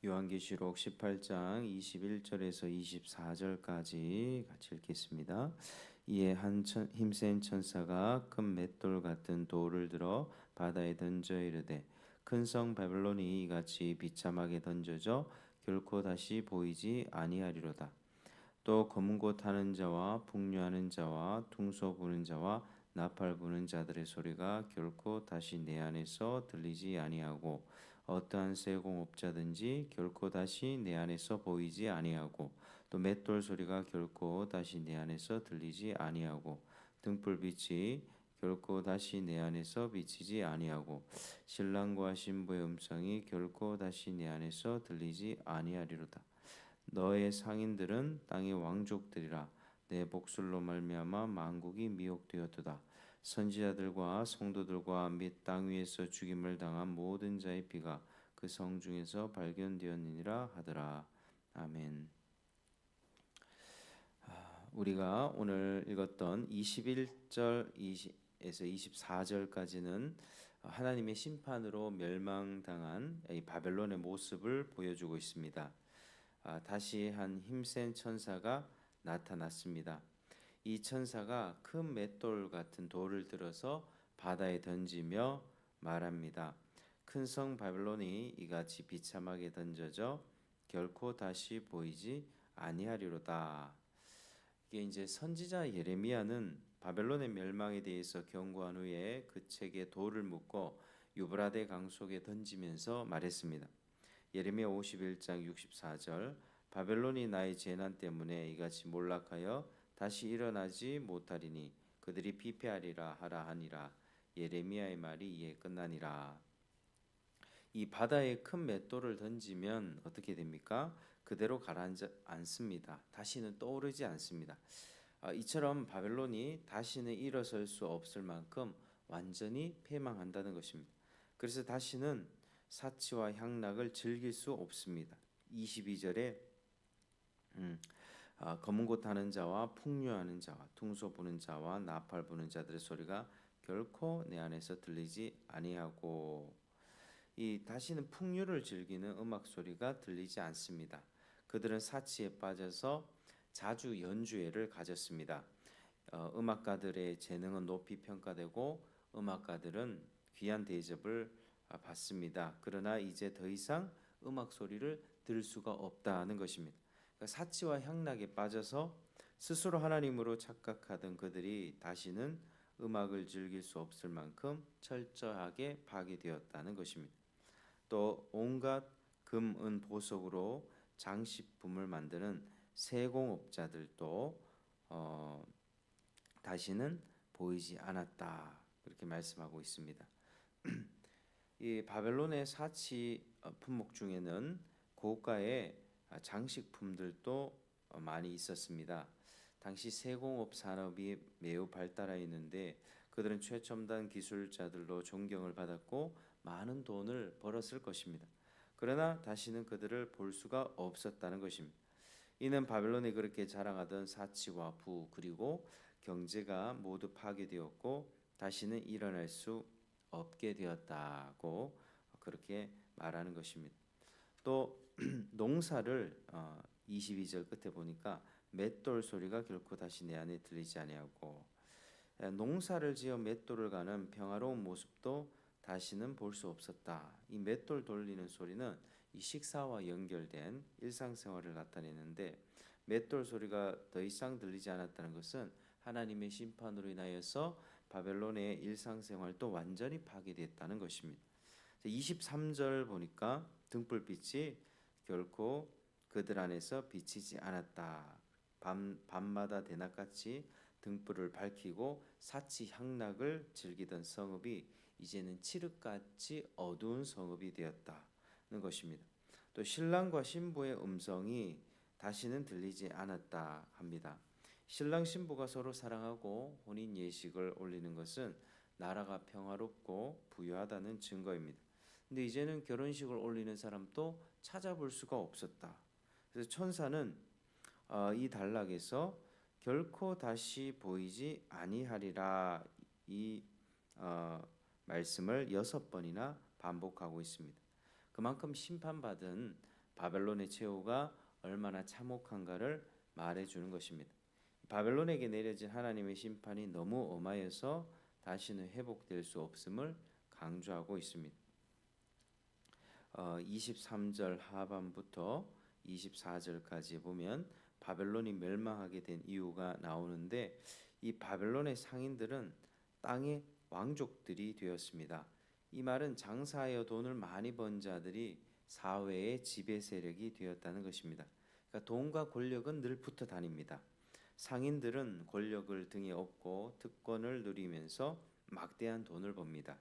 요한계시록 18장 21절에서 24절까지 같이 읽겠습니다. 이에 한 힘센 천사가 큰 맷돌 같은 돌을 들어 바다에 던져 이르되 큰 성 바벨론이 이같이 비참하게 던져져 결코 다시 보이지 아니하리로다. 또 검은 곳 타는 자와 풍류하는 자와 퉁소 부는 자와 나팔 부는 자들의 소리가 결코 다시 내 안에서 들리지 아니하고 어떠한 세공업자든지 결코 다시 내 안에서 보이지 아니하고 또 맷돌 소리가 결코 다시 내 안에서 들리지 아니하고 등불빛이 결코 다시 내 안에서 비치지 아니하고 신랑과 신부의 음성이 결코 다시 내 안에서 들리지 아니하리로다. 너의 상인들은 땅의 왕족들이라. 내 복술로 말미암아 만국이 미혹되었도다. 선지자들과 성도들과 및 땅 위에서 죽임을 당한 모든 자의 피가 그 성 중에서 발견되었느니라 하더라. 아멘. 우리가 오늘 읽었던 21절 에서 24절까지는 하나님의 심판으로 멸망당한 이 바벨론의 모습을 보여주고 있습니다. 다시 한 힘센 천사가 나타났습니다. 이 천사가 큰 맷돌 같은 돌을 들어서 바다에 던지며 말합니다. 큰 성 바벨론이 이같이 비참하게 던져져 결코 다시 보이지 아니하리로다. 이게 이제 선지자 예레미야는 바벨론의 멸망에 대해서 경고한 후에 그 책에 돌을 묶고 유브라데 강 속에 던지면서 말했습니다. 예레미야 51장 64절 바벨론이 나의 재난 때문에 이같이 몰락하여 다시 일어나지 못하리니 그들이 피폐하리라 하라 하니라. 예레미야의 말이 이에 끝나니라. 이 바다에 큰 맷돌을 던지면 어떻게 됩니까? 그대로 가라앉습니다. 다시는 떠오르지 않습니다. 이처럼 바벨론이 다시는 일어설 수 없을 만큼 완전히 패망한다는 것입니다. 그래서 다시는 사치와 향락을 즐길 수 없습니다. 22절에 검은 곳 타는 자와 풍류하는 자와 퉁소 부는 자와 나팔 부는 자들의 소리가 결코 내 안에서 들리지 아니하고 이 다시는 풍류를 즐기는 음악 소리가 들리지 않습니다. 그들은 사치에 빠져서 자주 연주회를 가졌습니다. 음악가들의 재능은 높이 평가되고 음악가들은 귀한 대접을 받습니다. 그러나 이제 더 이상 음악 소리를 들을 수가 없다는 것입니다. 그러니까 사치와 향락에 빠져서 스스로 하나님으로 착각하던 그들이 다시는 음악을 즐길 수 없을 만큼 철저하게 파괴되었다는 것입니다. 또 온갖 금, 은, 보석으로 장식품을 만드는 세공업자들도 다시는 보이지 않았다. 그렇게 말씀하고 있습니다. 이 바벨론의 사치 품목 중에는 고가의 장식품들도 많이 있었습니다. 당시 세공업 산업이 매우 발달해 있는데 그들은 최첨단 기술자들로 존경을 받았고 많은 돈을 벌었을 것입니다. 그러나 다시는 그들을 볼 수가 없었다는 것입니다. 이는 바벨론이 그렇게 자랑하던 사치와 부 그리고 경제가 모두 파괴되었고 다시는 일어날 수 없게 되었다고 그렇게 말하는 것입니다. 또 농사를 22절 끝에 보니까 맷돌 소리가 결코 다시 내 안에 들리지 아니하고 농사를 지어 맷돌을 가는 평화로운 모습도 다시는 볼 수 없었다. 이 맷돌 돌리는 소리는 이 식사와 연결된 일상생활을 나타내는데 맷돌 소리가 더 이상 들리지 않았다는 것은 하나님의 심판으로 인하여서 바벨론의 일상생활도 완전히 파괴됐다는 것입니다. 23절 보니까 등불빛이 결코 그들 안에서 비치지 않았다. 밤마다 대낮같이 등불을 밝히고 사치 향락을 즐기던 성읍이 이제는 칠흑같이 어두운 성읍이 되었다는 것입니다. 또 신랑과 신부의 음성이 다시는 들리지 않았다 합니다. 신랑 신부가 서로 사랑하고 혼인 예식을 올리는 것은 나라가 평화롭고 부유하다는 증거입니다. 근데 이제는 결혼식을 올리는 사람도 찾아볼 수가 없었다. 그래서 천사는 이 단락에서 결코 다시 보이지 아니하리라 이 말씀을 6번이나 반복하고 있습니다. 그만큼 심판받은 바벨론의 최후가 얼마나 참혹한가를 말해주는 것입니다. 바벨론에게 내려진 하나님의 심판이 너무 엄하여서 다시는 회복될 수 없음을 강조하고 있습니다. 23절 하반부터 24절까지 보면 바벨론이 멸망하게 된 이유가 나오는데, 이 바벨론의 상인들은 땅의 왕족들이 되었습니다. 이 말은 장사하여 돈을 많이 번 자들이 사회의 지배 세력이 되었다는 것입니다. 그러니까 돈과 권력은 늘 붙어 다닙니다. 상인들은 권력을 등에 업고 특권을 누리면서 막대한 돈을 법니다.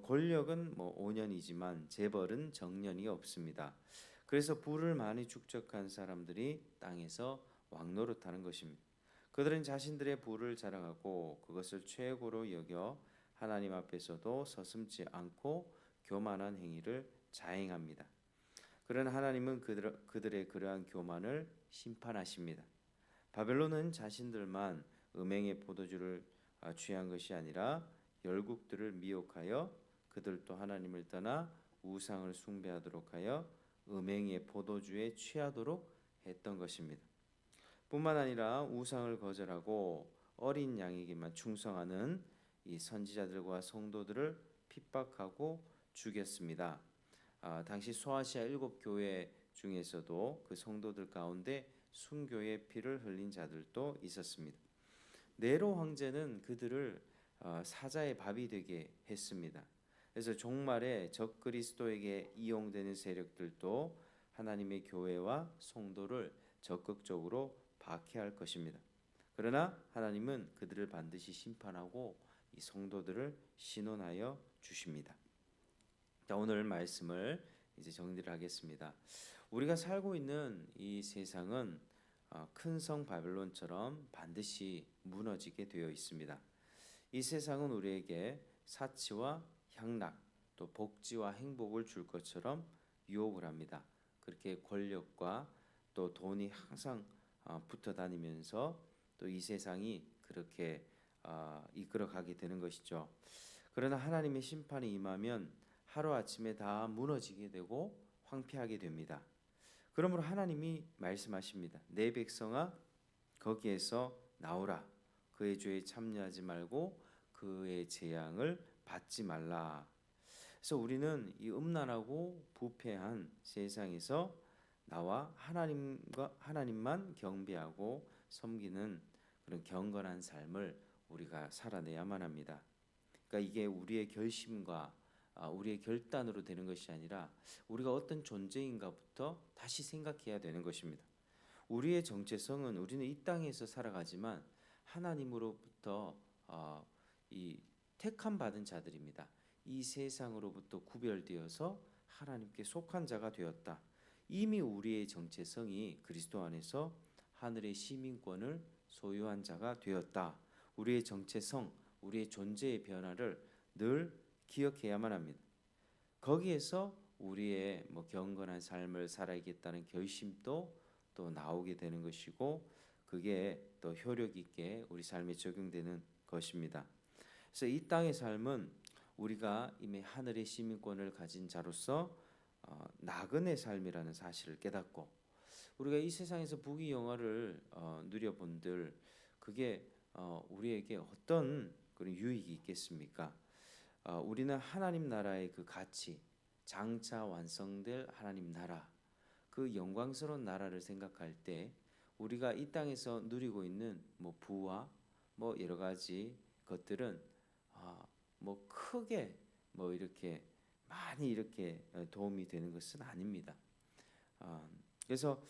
권력은 5년이지만 재벌은 정년이 없습니다. 그래서 부를 많이 축적한 사람들이 땅에서 왕노릇하는 것입니다. 그들은 자신들의 부를 자랑하고 그것을 최고로 여겨 하나님 앞에서도 서슴지 않고 교만한 행위를 자행합니다. 그러나 하나님은 그들의 그러한 교만을 심판하십니다. 바벨론은 자신들만 음행의 포도주를 취한 것이 아니라 열국들을 미혹하여 그들도 하나님을 떠나 우상을 숭배하도록 하여 음행의 포도주에 취하도록 했던 것입니다. 뿐만 아니라 우상을 거절하고 어린 양에게만 충성하는 이 선지자들과 성도들을 핍박하고 죽였습니다. 당시 소아시아 7교회 중에서도 그 성도들 가운데 순교의 피를 흘린 자들도 있었습니다. 네로 황제는 그들을 사자의 밥이 되게 했습니다. 그래서 종말에 적그리스도에게 이용되는 세력들도 하나님의 교회와 성도를 적극적으로 박해할 것입니다. 그러나 하나님은 그들을 반드시 심판하고 이 성도들을 신원하여 주십니다. 자, 오늘 말씀을 이제 정리를 하겠습니다. 우리가 살고 있는 이 세상은 큰 성 바벨론처럼 반드시 무너지게 되어 있습니다. 이 세상은 우리에게 사치와 향락, 또 복지와 행복을 줄 것처럼 유혹을 합니다. 그렇게 권력과 또 돈이 항상 붙어 다니면서 또 이 세상이 그렇게 이끌어가게 되는 것이죠. 그러나 하나님의 심판이 임하면 하루아침에 다 무너지게 되고 황폐하게 됩니다. 그러므로 하나님이 말씀하십니다. 내 백성아, 거기에서 나오라. 그의 죄에 참여하지 말고 그의 재앙을 받지 말라. 그래서 우리는 이 음란하고 부패한 세상에서 나와 하나님만 경배하고 섬기는 그런 경건한 삶을 우리가 살아내야만 합니다. 그러니까 이게 우리의 결심과 우리의 결단으로 되는 것이 아니라 우리가 어떤 존재인가부터 다시 생각해야 되는 것입니다. 우리의 정체성은 우리는 이 땅에서 살아가지만 하나님으로부터 이 택함 받은 자들입니다. 이 세상으로부터 구별되어서 하나님께 속한 자가 되었다. 이미 우리의 정체성이 그리스도 안에서 하늘의 시민권을 소유한 자가 되었다. 우리의 정체성, 우리의 존재의 변화를 늘 기억해야만 합니다. 거기에서 우리의 경건한 삶을 살아야겠다는 결심도 또 나오게 되는 것이고, 그게 또 효력 있게 우리 삶에 적용되는 것입니다. 그래서 이 땅의 삶은 우리가 이미 하늘의 시민권을 가진 자로서 나그네 삶이라는 사실을 깨닫고, 우리가 이 세상에서 부귀영화를 누려본들 그게 우리에게 어떤 그런 유익이 있겠습니까? 우리는 하나님 나라의 그 가치, 장차 완성될 하나님 나라, 그 영광스러운 나라를 생각할 때 우리가 이 땅에서 누리고 있는 부와 여러 가지 것들은 크게 이렇게 많이 이렇게 도움이 되는 것은 아닙니다. 그래서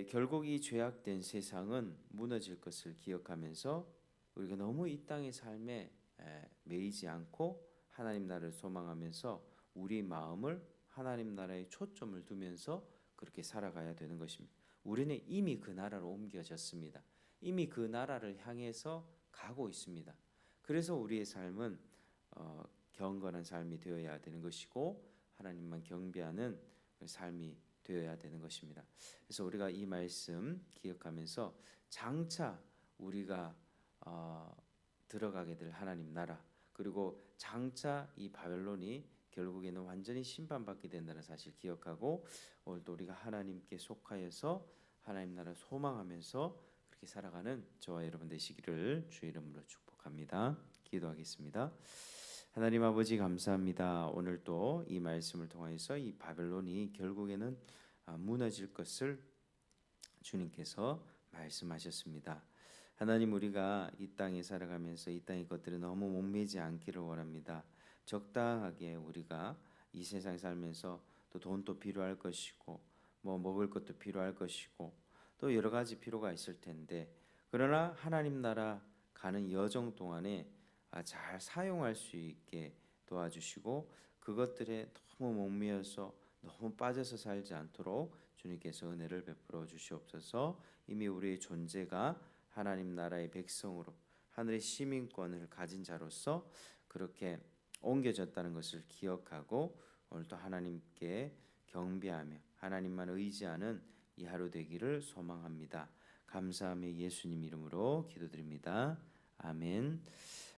결국 이 죄악된 세상은 무너질 것을 기억하면서 우리가 너무 이 땅의 삶에 매이지 않고 하나님 나라를 소망하면서 우리 마음을 하나님 나라에 초점을 두면서 그렇게 살아가야 되는 것입니다. 우리는 이미 그 나라로 옮겨졌습니다. 이미 그 나라를 향해서 가고 있습니다. 그래서 우리의 삶은 경건한 삶이 되어야 되는 것이고 하나님만 경배하는 삶이 되어야 되는 것입니다. 그래서 우리가 이 말씀 기억하면서 장차 우리가 들어가게 될 하나님 나라, 그리고 장차 이 바벨론이 결국에는 완전히 심판받게 된다는 사실 기억하고 오늘도 우리가 하나님께 속하여서 하나님 나라 소망하면서 그렇게 살아가는 저와 여러분 되시기를 주의 이름으로 축복합니다. 기도하겠습니다. 하나님 아버지 감사합니다. 오늘 또 이 말씀을 통하여서 이 바벨론이 결국에는 무너질 것을 주님께서 말씀하셨습니다. 하나님 우리가 이 땅에 살아가면서 이 땅의 것들에 너무 목매지 않기를 원합니다. 적당하게 우리가 이 세상 살면서 또 돈도 필요할 것이고 뭐 먹을 것도 필요할 것이고 또 여러 가지 필요가 있을 텐데 그러나 하나님 나라 가는 여정 동안에 잘 사용할 수 있게 도와주시고 그것들에 너무 목매어서 너무 빠져서 살지 않도록 주님께서 은혜를 베풀어 주시옵소서. 이미 우리의 존재가 하나님 나라의 백성으로 하늘의 시민권을 가진 자로서 그렇게 옮겨졌다는 것을 기억하고 오늘도 하나님께 경배하며 하나님만 의지하는 이 하루 되기를 소망합니다. 감사하며 예수님 이름으로 기도드립니다. 아멘.